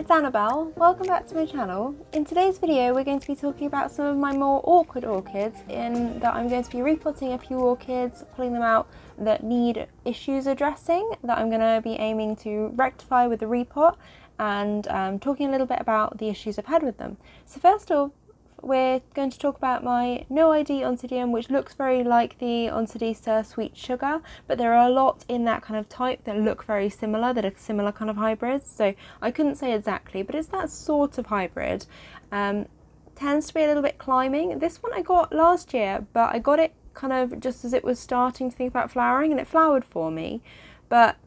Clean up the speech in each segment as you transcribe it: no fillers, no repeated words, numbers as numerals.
it's Annabelle. Welcome back to my channel. In today's video we're going to be talking about some of my more awkward orchids, in that I'm going to be repotting a few orchids, pulling them out that need issues addressing, that I'm going to be aiming to rectify with the repot, and talking a little bit about the issues I've had with them. So first off, we're going to talk about my NOID Oncidium, which looks very like the Oncidium sweet sugar, but there are a lot in that kind of type that look very similar, that are similar kind of hybrids. So I couldn't say exactly, but it's that sort of hybrid. Tends to be a little bit climbing. This one I got last year, but I got it kind of just as it was starting to think about flowering, and it flowered for me, but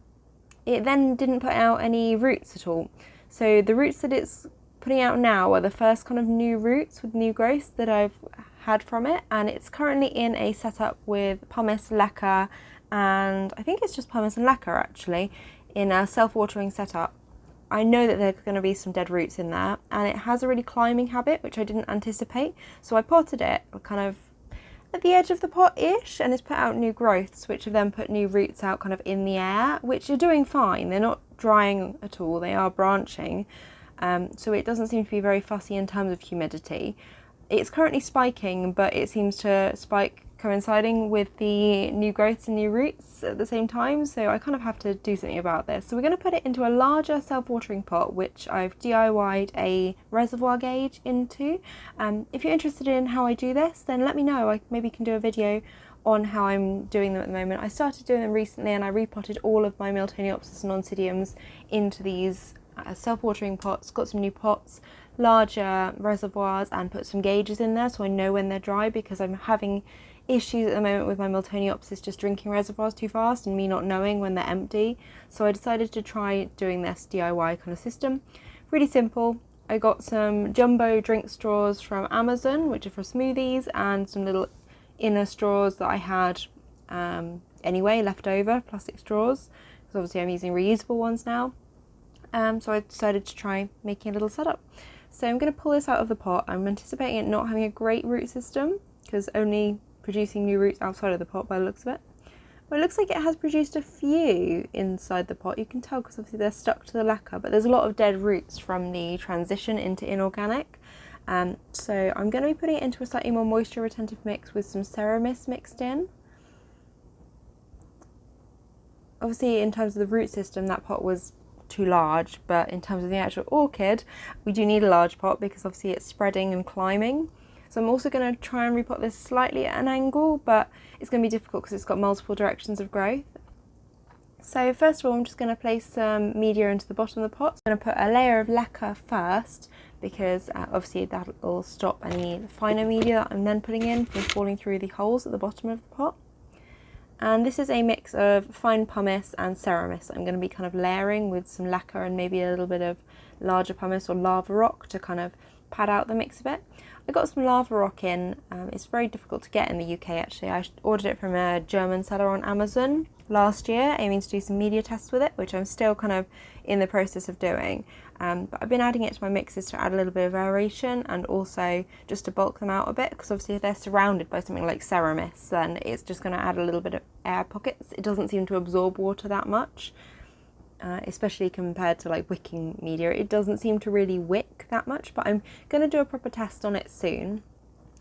it then didn't put out any roots at all. So the roots that it's putting out now are the first kind of new roots with new growth that I've had from it, and it's currently in a setup with pumice, leca, and I think it's just pumice and leca actually, in a self-watering setup. I know that there's going to be some dead roots in there, and it has a really climbing habit, which I didn't anticipate, so I potted it kind of at the edge of the pot-ish, and it's put out new growths, which have then put new roots out kind of in the air, which are doing fine. They're not drying at all, they are branching. So it doesn't seem to be very fussy in terms of humidity. It's currently spiking, but it seems to spike coinciding with the new growths and new roots at the same time, so I kind of have to do something about this. So we're going to put it into a larger self-watering pot, which I've DIY'd a reservoir gauge into. If you're interested in how I do this, then let me know. I maybe can do a video on how I'm doing them at the moment. I started doing them recently, and I repotted all of my Phalaenopsis and Oncidiums into these self-watering pots, got some new pots, larger reservoirs, and put some gauges in there so I know when they're dry, because I'm having issues at the moment with my Phalaenopsis just drinking reservoirs too fast and me not knowing when they're empty. So I decided to try doing this DIY kind of system. Really simple. I got some jumbo drink straws from Amazon, which are for smoothies, and some little inner straws that I had anyway, left over, plastic straws, because obviously I'm using reusable ones now. So I decided to try making a little setup. So I'm going to pull this out of the pot. I'm anticipating it not having a great root system, because only producing new roots outside of the pot by the looks of it. Well, it looks like it has produced a few inside the pot. You can tell because obviously they're stuck to the leca, but there's a lot of dead roots from the transition into inorganic. So I'm going to be putting it into a slightly more moisture retentive mix with some Ceramis mixed in. Obviously in terms of the root system, that pot was too large, but in terms of the actual orchid, we do need a large pot because obviously it's spreading and climbing. So I'm also going to try and repot this slightly at an angle, but it's going to be difficult because it's got multiple directions of growth. So first of all, I'm just going to place some media into the bottom of the pot. I'm going to put a layer of leca first, because obviously that will stop any finer media that I'm then putting in from falling through the holes at the bottom of the pot. And this is a mix of fine pumice and Ceramis. I'm going to be kind of layering with some leca and maybe a little bit of larger pumice or lava rock to kind of pad out the mix a bit. I got some lava rock in. It's very difficult to get in the UK actually. I ordered it from a German seller on Amazon last year, aiming to do some media tests with it, which I'm still kind of in the process of doing. But I've been adding it to my mixes to add a little bit of aeration, and also just to bulk them out a bit, because obviously if they're surrounded by something like Ceramis, then it's just going to add a little bit of air pockets. It doesn't seem to absorb water that much, especially compared to like wicking media. It doesn't seem to really wick that much, but I'm going to do a proper test on it soon.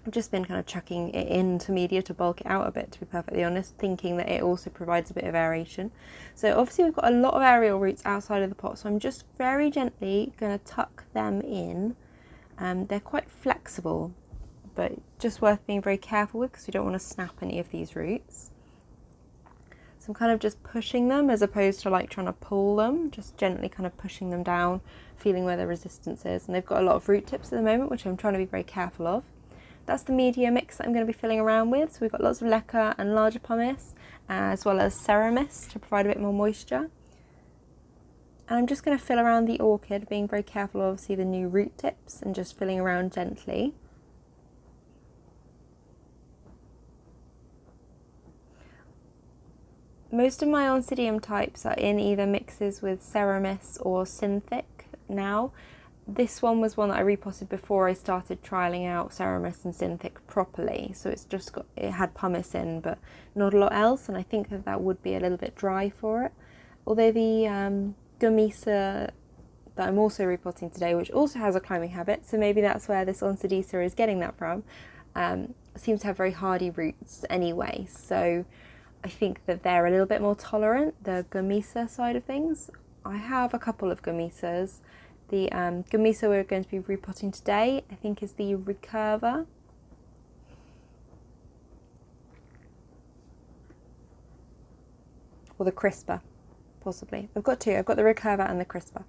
I've just been kind of chucking it into media to bulk it out a bit, to be perfectly honest, thinking that it also provides a bit of aeration. So obviously we've got a lot of aerial roots outside of the pot, so I'm just very gently going to tuck them in. They're quite flexible, but just worth being very careful with, because we don't want to snap any of these roots. So I'm kind of just pushing them as opposed to like trying to pull them, just gently kind of pushing them down, feeling where the resistance is. And they've got a lot of root tips at the moment, which I'm trying to be very careful of. That's the media mix that I'm going to be filling around with. So we've got lots of leca and larger pumice, as well as Ceramis to provide a bit more moisture. And I'm just going to fill around the orchid, being very careful of obviously the new root tips, and just filling around gently. Most of my Oncidium types are in either mixes with Ceramis or Synthic now. This one was one that I repotted before I started trialling out Ceramis and Synthic properly, so it's just got, it had pumice in but not a lot else, and I think that that would be a little bit dry for it. Although the Gomesa that I'm also repotting today, which also has a climbing habit, so maybe that's where this Oncidium is getting that from. Seems to have very hardy roots anyway, so I think that they're a little bit more tolerant, the Gomesa side of things. I have a couple of Gomesas. The Gomesa we're going to be repotting today, I think, is the Recurva. Or the CRISPA, possibly. I've got two. I've got the Recurva and the CRISPA.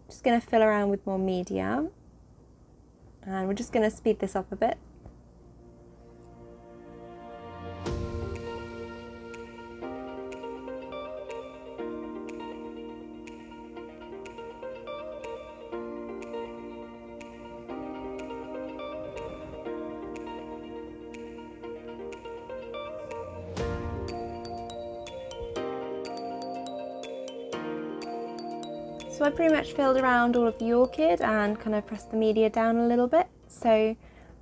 Just going to fill around with more media. And we're just going to speed this up a bit. So I pretty much filled around all of the orchid and kind of pressed the media down a little bit. So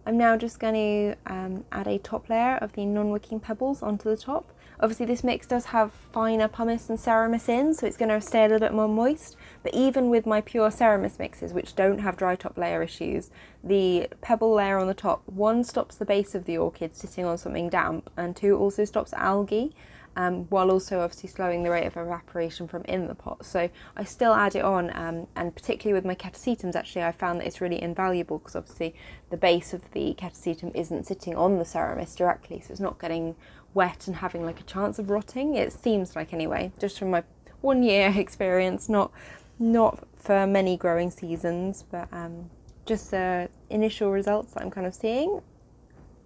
I'm now just going to add a top layer of the non-wicking pebbles onto the top. Obviously this mix does have finer pumice and ceramis in, so it's going to stay a little bit more moist. But even with my pure ceramis mixes, which don't have dry top layer issues, the pebble layer on the top, one, stops the base of the orchid sitting on something damp, and two, also stops algae. While also obviously slowing the rate of evaporation from in the pot. So I still add it on, and particularly with my Cattleyas, actually I found that it's really invaluable because obviously the base of the Cattleyas isn't sitting on the ceramis directly, so it's not getting wet and having like a chance of rotting. It seems like, anyway, just from my 1 year experience, not for many growing seasons, but just the initial results that I'm kind of seeing.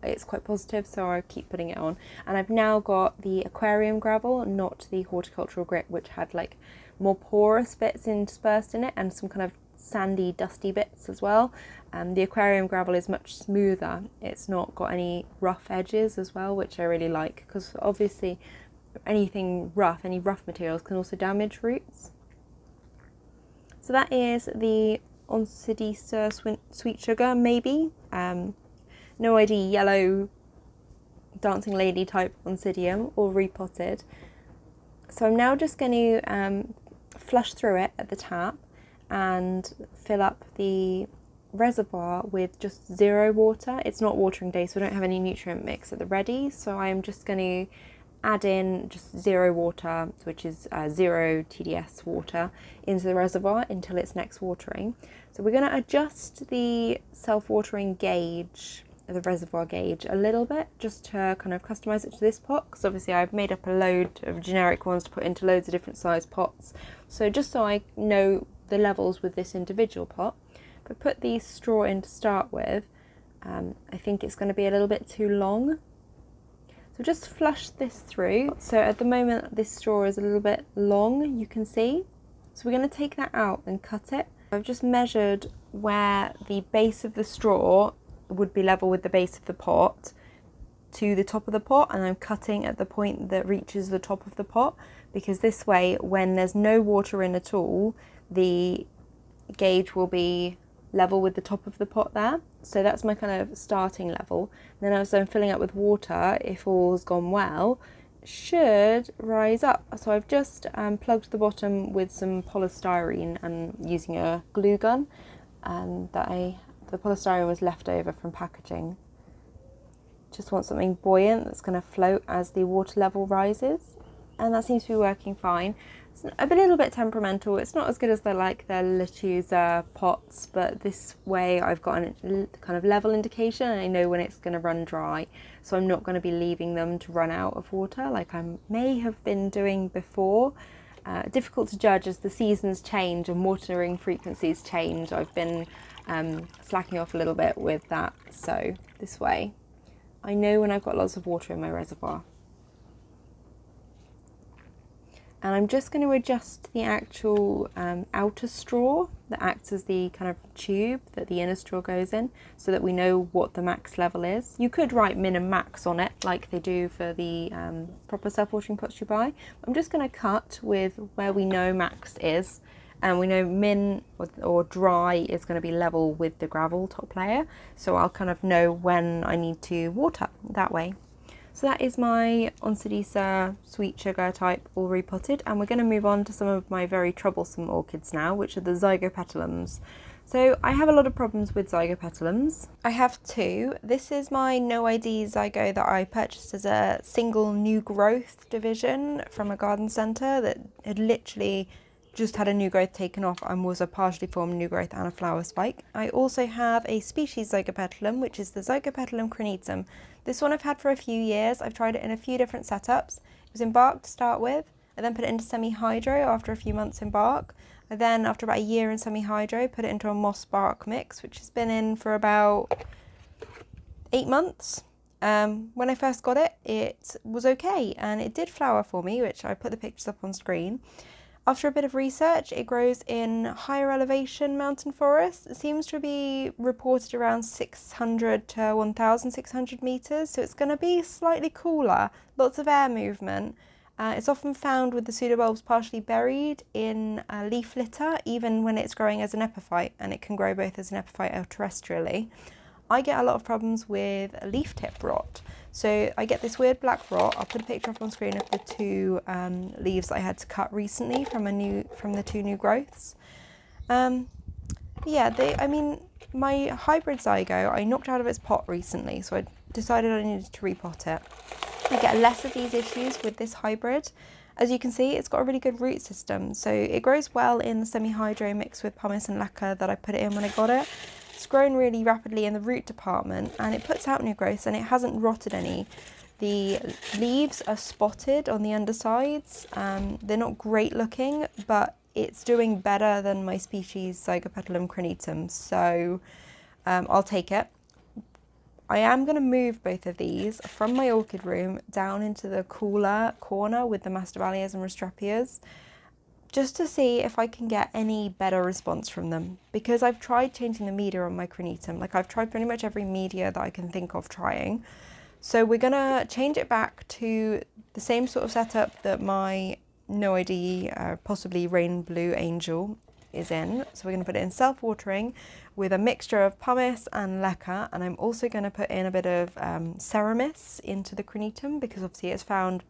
It's quite positive, so I keep putting it on. And I've now got the aquarium gravel, not the horticultural grit, which had like more porous bits interspersed in it and some kind of sandy, dusty bits as well. The aquarium gravel is much smoother. It's not got any rough edges as well, which I really like, because obviously anything rough, any rough materials can also damage roots. So that is the Oncidium Sweet Sugar, maybe. NOID yellow dancing lady type Oncidium, or repotted. So I'm now just going to flush through it at the tap and fill up the reservoir with just 0 water. It's not watering day, so I don't have any nutrient mix at the ready, so I am just going to add in just 0 water, which is 0 TDS water, into the reservoir until its next watering. So we're going to adjust the self-watering gauge, the reservoir gauge, a little bit, just to kind of customize it to this pot, because obviously I've made up a load of generic ones to put into loads of different size pots. So just so I know the levels with this individual pot, if I put the straw in to start with, I think it's going to be a little bit too long. So just flush this through. So at the moment this straw is a little bit long, you can see. So we're going to take that out and cut it. I've just measured where the base of the straw would be level with the base of the pot to the top of the pot, and I'm cutting at the point that reaches the top of the pot, because this way, when there's no water in at all, the gauge will be level with the top of the pot there. So that's my kind of starting level. And then as I'm filling up with water, if all's gone well, should rise up. So I've just plugged the bottom with some polystyrene and using a glue gun, and the polystyrene was left over from packaging. Just want something buoyant that's going to float as the water level rises, and that seems to be working fine. It's a little bit temperamental. It's not as good as the Lechuza pots, but this way I've got a kind of level indication, and I know when it's going to run dry, so I'm not going to be leaving them to run out of water like I may have been doing before. Difficult to judge as the seasons change and watering frequencies change. I've been slacking off a little bit with that, so this way I know when I've got lots of water in my reservoir. And I'm just going to adjust the actual outer straw that acts as the kind of tube that the inner straw goes in, so that we know what the max level is. You could write min and max on it like they do for the proper self-watering pots you buy. I'm just going to cut with where we know max is, and we know min or dry is going to be level with the gravel top layer, so I'll kind of know when I need to water that way. So that is my Oncidiums sweet sugar type all repotted, and we're going to move on to some of my very troublesome orchids now, which are the Zygopetalums. So I have a lot of problems with Zygopetalums. I have two. This is my NOID Zygo that I purchased as a single new growth division from a garden centre that had literally just had a new growth taken off and was a partially formed new growth and a flower spike. I also have a species Zygopetalum, which is the Zygopetalum CRINITUM. This one I've had for a few years. I've tried it in a few different setups. It was in bark to start with. I then put it into semi-hydro after a few months in bark. I then, after about a year in semi-hydro, put it into a moss bark mix, which has been in for about 8 months. When I first got it, it was okay, and it did flower for me, which I put the pictures up on screen. After a bit of research, it grows in higher elevation mountain forests. It seems to be reported around 600 to 1,600 metres, so it's going to be slightly cooler, lots of air movement. It's often found with the pseudobulbs partially buried in leaf litter, even when it's growing as an epiphyte, and it can grow both as an epiphyte or terrestrially. I get a lot of problems with leaf tip rot. So I get this weird black rot. I'll put a picture up on screen of the two leaves that I had to cut recently from the two new growths. Yeah, my hybrid Zygo, I knocked out of its pot recently, so I decided I needed to repot it. I get less of these issues with this hybrid. As you can see, it's got a really good root system, so it grows well in the semi-hydro mix with pumice and lacquer that I put it in when I got it. It's grown really rapidly in the root department, and it puts out new growths, and it hasn't rotted any. The leaves are spotted on the undersides. They're not great looking, but it's doing better than my species Zygopetalum CRINITUM, so I'll take it. I am going to move both of these from my orchid room down into the cooler corner with the Masdevallias and Restrepias, just to see if I can get any better response from them, because I've tried changing the media on my CRINITUM. Like, I've tried pretty much every media that I can think of trying. So we're gonna change it back to the same sort of setup that my NOID, possibly Rain Blue Angel, is in. So we're gonna put it in self-watering with a mixture of pumice and leca, and I'm also gonna put in a bit of Ceramis into the CRINITUM, because obviously it's found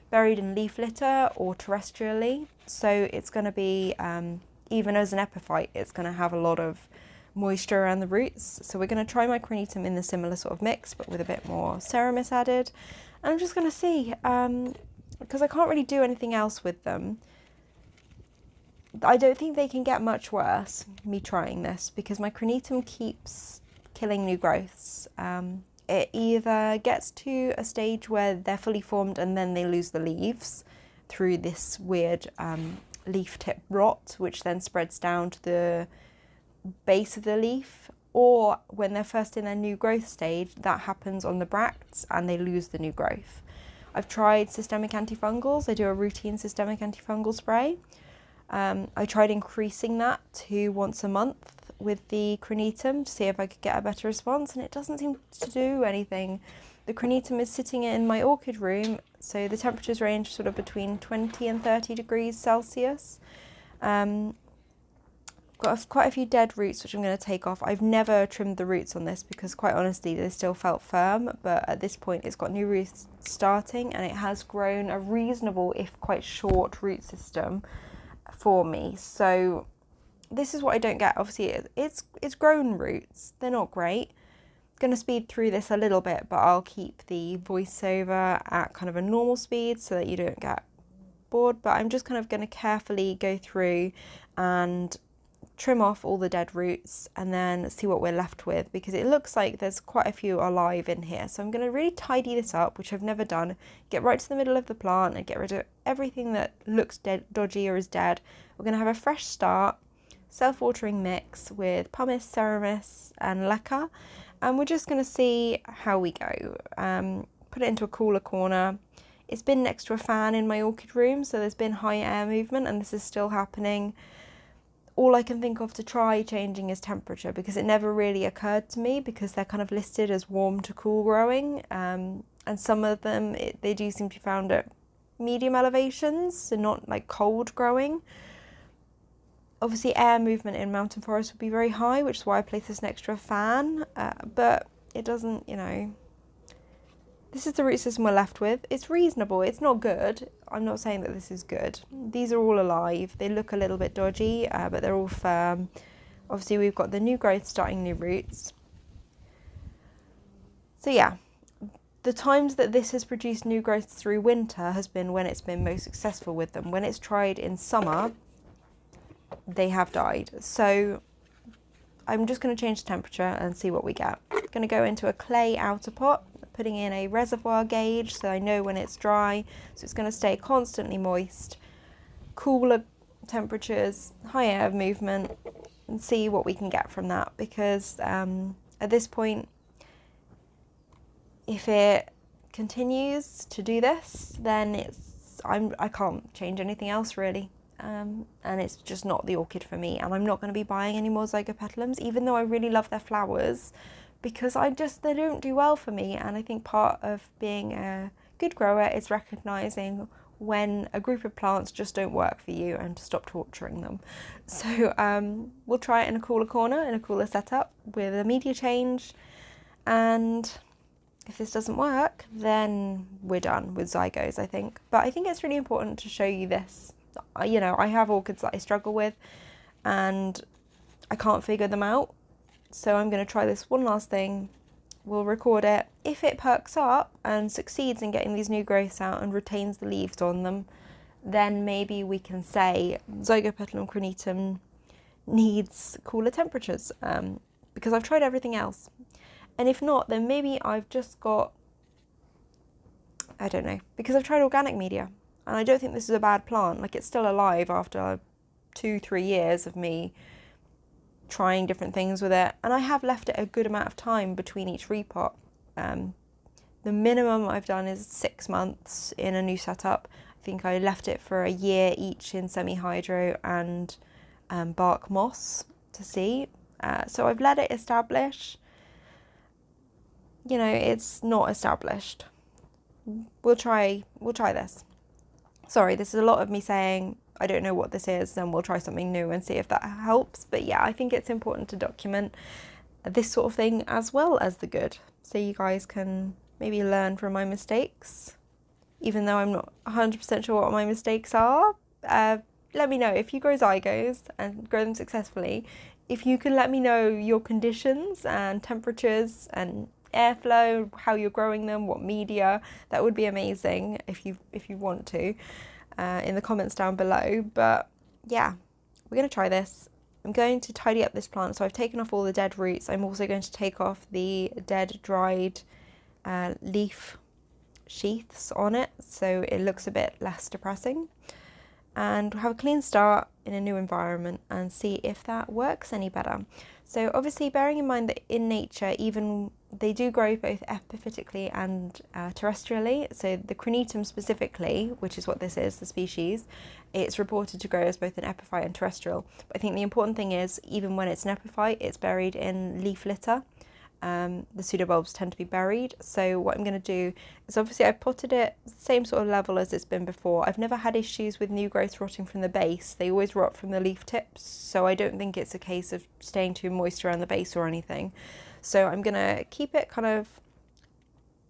buried in leaf litter or terrestrially, so it's going to be, even as an epiphyte, it's going to have a lot of moisture around the roots. So we're going to try my CRINITUM in the similar sort of mix, but with a bit more Ceramis added. And I'm just going to see, because I can't really do anything else with them. I don't think they can get much worse, me trying this, because my CRINITUM keeps killing new growths. It either gets to a stage where they're fully formed and then they lose the leaves through this weird leaf tip rot, which then spreads down to the base of the leaf, or when they're first in their new growth stage, that happens on the bracts and they lose the new growth. I've tried systemic antifungals. I do a routine systemic antifungal spray. I tried increasing that to once a month with the CRINITUM to see if I could get a better response, and it doesn't seem to do anything. The CRINITUM is sitting in my orchid room, so the temperatures range sort of between 20 and 30 degrees Celsius. Got quite a few dead roots which I'm going to take off. I've never trimmed the roots on this because, quite honestly, they still felt firm, but at this point it's got new roots starting, and it has grown a reasonable, if quite short, root system for me. So this is what I don't get. Obviously it's grown roots, they're not great. Going to speed through this a little bit, but I'll keep the voiceover at kind of a normal speed so that you don't get bored. But I'm just kind of going to carefully go through and trim off all the dead roots and then see what we're left with, because it looks like there's quite a few alive in here. So I'm going to really tidy this up, which I've never done, get right to the middle of the plant and get rid of everything that looks dead, dodgy or is dead. We're going to have a fresh start, self-watering mix with pumice, Ceramis and leca, and we're just going to see how we go. Put it into a cooler corner. It's been next to a fan in my orchid room, so there's been high air movement, and this is still happening. All I can think of to try changing is temperature, because it never really occurred to me, because they're kind of listed as warm to cool growing, and some of them, they do seem to be found at medium elevations, so not like cold growing. Obviously air movement in mountain forest would be very high, which is why I place this next to a fan, but it doesn't, you know, this is the root system we're left with. It's reasonable, it's not good. I'm not saying that this is good. These are all alive. They look a little bit dodgy, but they're all firm. Obviously we've got the new growth starting new roots. So yeah, the times that this has produced new growth through winter has been when it's been most successful with them. When it's tried in summer, they have died. So I'm just going to change the temperature and see what we get. I'm going to go into a clay outer pot, putting in a reservoir gauge so I know when it's dry. So it's going to stay constantly moist, cooler temperatures, high air movement, and see what we can get from that. Because at this point, if it continues to do this, then I can't change anything else really. And it's just not the orchid for me, and I'm not going to be buying any more Zygopetalums, even though I really love their flowers, because they don't do well for me. And I think part of being a good grower is recognising when a group of plants just don't work for you and to stop torturing them. So we'll try it in a cooler corner, in a cooler setup with a media change, and if this doesn't work, then we're done with Zygos, I think. But I think it's really important to show you this. You know, I have orchids that I struggle with and I can't figure them out. So I'm going to try this one last thing. We'll record it. If it perks up and succeeds in getting these new growths out and retains the leaves on them, then maybe we can say Zygopetalum CRINITUM needs cooler temperatures, because I've tried everything else. And if not, then maybe I've just got, I don't know, because I've tried organic media. And I don't think this is a bad plant. Like, it's still alive after 2-3 years of me trying different things with it. And I have left it a good amount of time between each repot. The minimum I've done is 6 months in a new setup. I think I left it for a year each in semi-hydro and bark moss to see. So I've let it establish. You know, it's not established. We'll try this. Sorry, this is a lot of me saying I don't know what this is, and we'll try something new and see if that helps. But yeah, I think it's important to document this sort of thing as well as the good, so you guys can maybe learn from my mistakes, even though I'm not 100% sure what my mistakes are. Let me know if you grow Zygos and grow them successfully. If you can let me know your conditions and temperatures and airflow, how you're growing them, what media, that would be amazing if you want to, in the comments down below. But yeah, we're going to try this. I'm going to tidy up this plant, so I've taken off all the dead roots. I'm also going to take off the dead dried leaf sheaths on it, so it looks a bit less depressing, and have a clean start in a new environment and see if that works any better. So obviously, bearing in mind that in nature, even they do grow both epiphytically and terrestrially. So the CRINITUM specifically, which is what this is, the species, it's reported to grow as both an epiphyte and terrestrial. But I think the important thing is, even when it's an epiphyte, it's buried in leaf litter. The pseudobulbs tend to be buried. So what I'm going to do is, obviously I potted it same sort of level as it's been before. I've never had issues with new growth rotting from the base. They always rot from the leaf tips, so I don't think it's a case of staying too moist around the base or anything. So I'm going to keep it kind of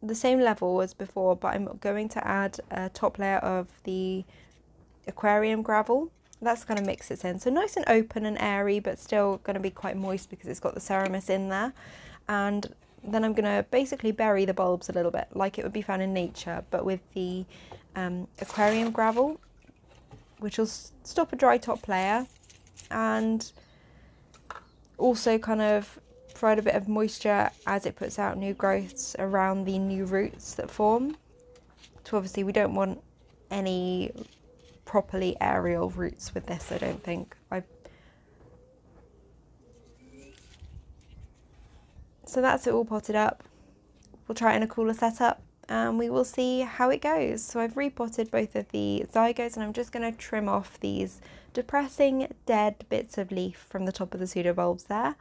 the same level as before, but I'm going to add a top layer of the aquarium gravel. That's going to mix it in, so nice and open and airy, but still going to be quite moist because it's got the ceramis in there. And then I'm going to basically bury the bulbs a little bit like it would be found in nature, but with the aquarium gravel, which will stop a dry top layer and also kind of provide a bit of moisture as it puts out new growths around the new roots that form. So obviously we don't want any properly aerial roots with this, I don't think. So that's it all potted up. We'll try it in a cooler setup and we will see how it goes. So I've repotted both of the Zygos, and I'm just going to trim off these depressing dead bits of leaf from the top of the pseudobulbs there.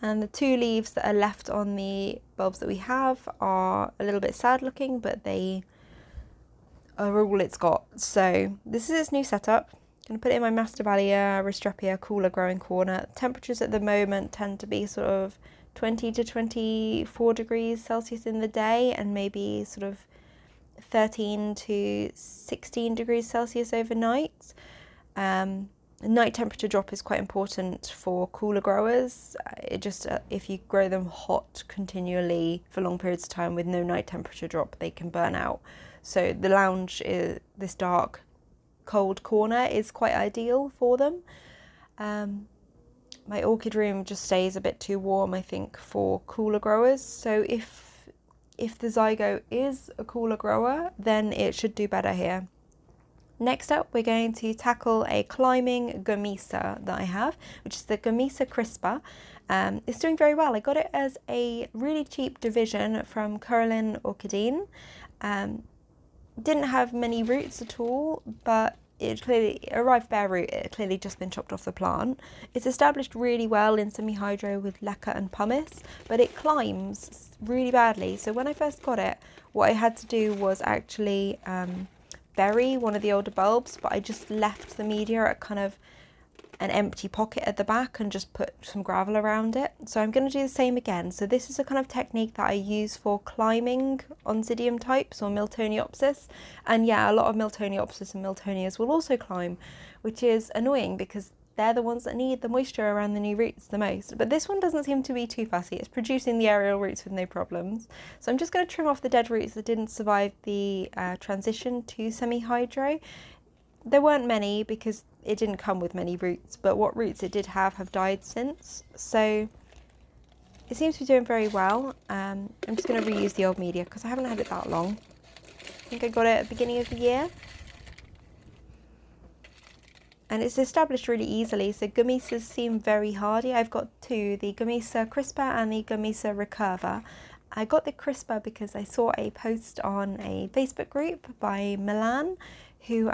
And the two leaves that are left on the bulbs that we have are a little bit sad looking, but they are all it's got. So this is its new setup. going to put it in my Masdevallia Restrepia cooler growing corner. Temperatures at the moment tend to be sort of 20 to 24 degrees Celsius in the day, and maybe sort of 13 to 16 degrees Celsius overnight. Night temperature drop is quite important for cooler growers. It just if you grow them hot continually for long periods of time with no night temperature drop, they can burn out. So the lounge, this dark cold corner, is quite ideal for them. My orchid room just stays a bit too warm, I think, for cooler growers. So if the Zygo is a cooler grower, then it should do better here. Next up, we're going to tackle a climbing Gomesa that I have, which is the Gomesa CRISPA. It's doing very well. I got it as a really cheap division from Caroline Orchidine. Didn't have many roots at all, but it clearly arrived bare root. It had clearly just been chopped off the plant. It's established really well in semi-hydro with leca and pumice, but it climbs really badly. So when I first got it, what I had to do was actually bury one of the older bulbs, but I just left the media at kind of an empty pocket at the back and just put some gravel around it. So I'm going to do the same again. So this is a kind of technique that I use for climbing Oncidium types or Miltoniopsis. And yeah, a lot of Miltoniopsis and Miltonias will also climb, which is annoying because they're the ones that need the moisture around the new roots the most. But this one doesn't seem to be too fussy. It's producing the aerial roots with no problems. So I'm just going to trim off the dead roots that didn't survive the transition to semi-hydro. There weren't many because it didn't come with many roots, but what roots it did have died since. So it seems to be doing very well. I'm just going to reuse the old media because I haven't had it that long. I think I got it at the beginning of the year. And it's established really easily, so Gomesas seem very hardy. I've got two, the Gomesa CRISPA and the Gomesa Recurva. I got the CRISPA because I saw a post on a Facebook group by Milan, who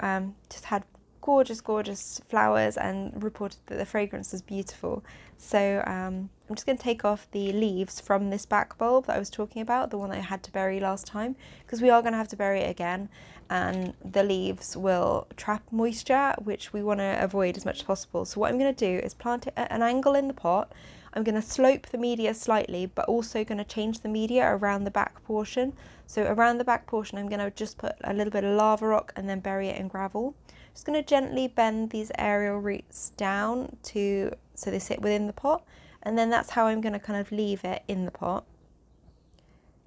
just had gorgeous flowers and reported that the fragrance was beautiful. So I'm just going to take off the leaves from this back bulb that I was talking about, the one that I had to bury last time, because we are going to have to bury it again, and the leaves will trap moisture, which we want to avoid as much as possible. So what I'm going to do is plant it at an angle in the pot. I'm going to slope the media slightly, but also going to change the media around the back portion. So around the back portion, I'm going to just put a little bit of lava rock and then bury it in gravel. Just going to gently bend these aerial roots down so they sit within the pot, and then that's how I'm going to kind of leave it in the pot.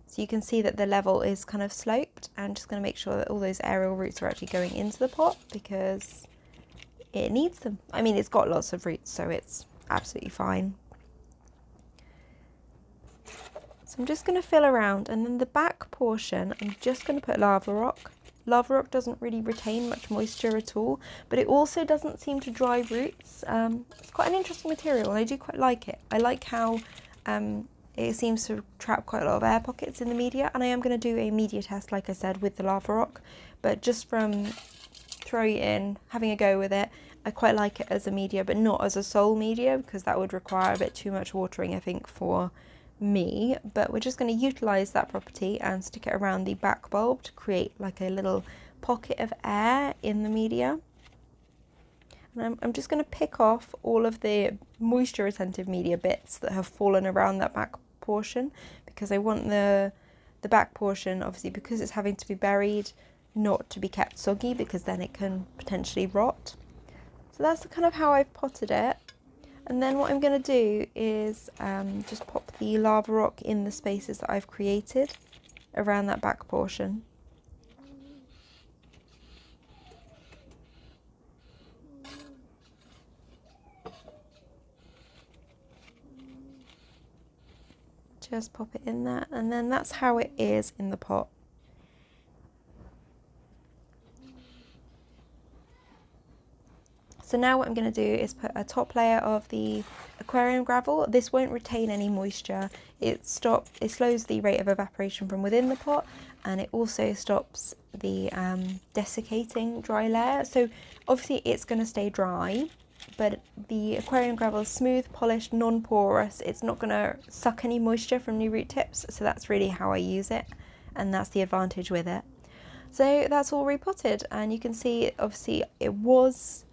So you can see that the level is kind of sloped. I'm just going to make sure that all those aerial roots are actually going into the pot because it needs them. I mean, it's got lots of roots, so it's absolutely fine. So I'm just going to fill around, and then the back portion, I'm just going to put lava rock. Lava rock doesn't really retain much moisture at all, but it also doesn't seem to dry roots. It's quite an interesting material and I do quite like it. I like how it seems to trap quite a lot of air pockets in the media, and I am going to do a media test, like I said, with the lava rock, but just from throwing it in, having a go with it, I quite like it as a media, but not as a sole media because that would require a bit too much watering, I think, for me. But we're just going to utilize that property and stick it around the back bulb to create like a little pocket of air in the media. And I'm just going to pick off all of the moisture retentive media bits that have fallen around that back portion, because I want the back portion, obviously because it's having to be buried, not to be kept soggy because then it can potentially rot. So that's kind of how I've potted it. And then what I'm going to do is just pop the lava rock in the spaces that I've created around that back portion. Just pop it in there, and then that's how it is in the pot. So now what I'm going to do is put a top layer of the aquarium gravel. This won't retain any moisture. It slows the rate of evaporation from within the pot, and it also stops the desiccating dry layer. So obviously it's going to stay dry, but the aquarium gravel is smooth, polished, non-porous. It's not going to suck any moisture from new root tips. So that's really how I use it, and that's the advantage with it. So that's all repotted, and you can see obviously it was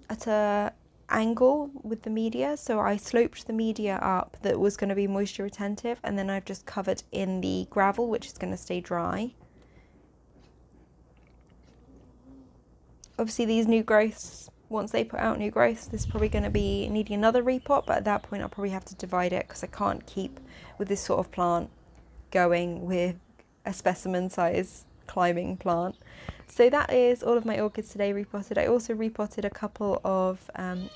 at a angle with the media, so I sloped the media up that was going to be moisture retentive, and then I've just covered in the gravel, which is going to stay dry. Obviously these new growths, once they put out new growths, this is probably going to be needing another repot, but at that point I'll probably have to divide it because I can't keep with this sort of plant going with a specimen size climbing plant. So that is all of my orchids today repotted. I also repotted a couple of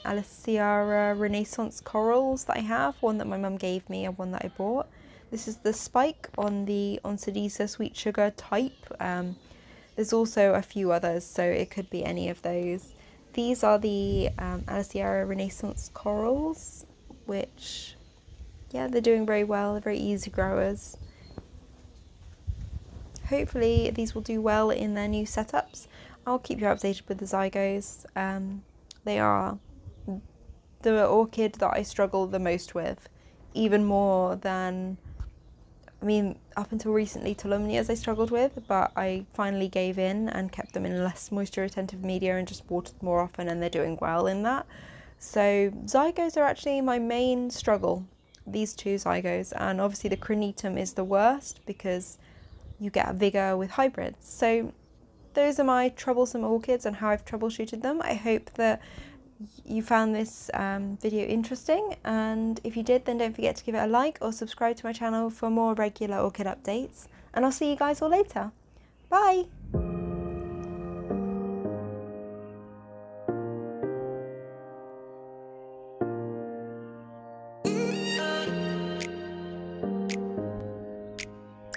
Aliciara Renaissance corals that I have, one that my mum gave me and one that I bought. This is the spike on the Oncidiums sweet sugar type. There's also a few others, so it could be any of those. These are the Aliciara Renaissance corals, which, yeah, they're doing very well. They're very easy growers. Hopefully these will do well in their new setups. I'll keep you updated with the Zygos. They are the orchid that I struggle the most with, even more than, I mean, up until recently Tolumnias I struggled with, but I finally gave in and kept them in less moisture retentive media and just watered more often, and they're doing well in that. So Zygos are actually my main struggle, these two Zygos, and obviously the CRINITUM is the worst because you get a vigour with hybrids. So those are my troublesome orchids and how I've troubleshooted them. I hope that you found this video interesting, and if you did, then don't forget to give it a like or subscribe to my channel for more regular orchid updates, and I'll see you guys all later. Bye!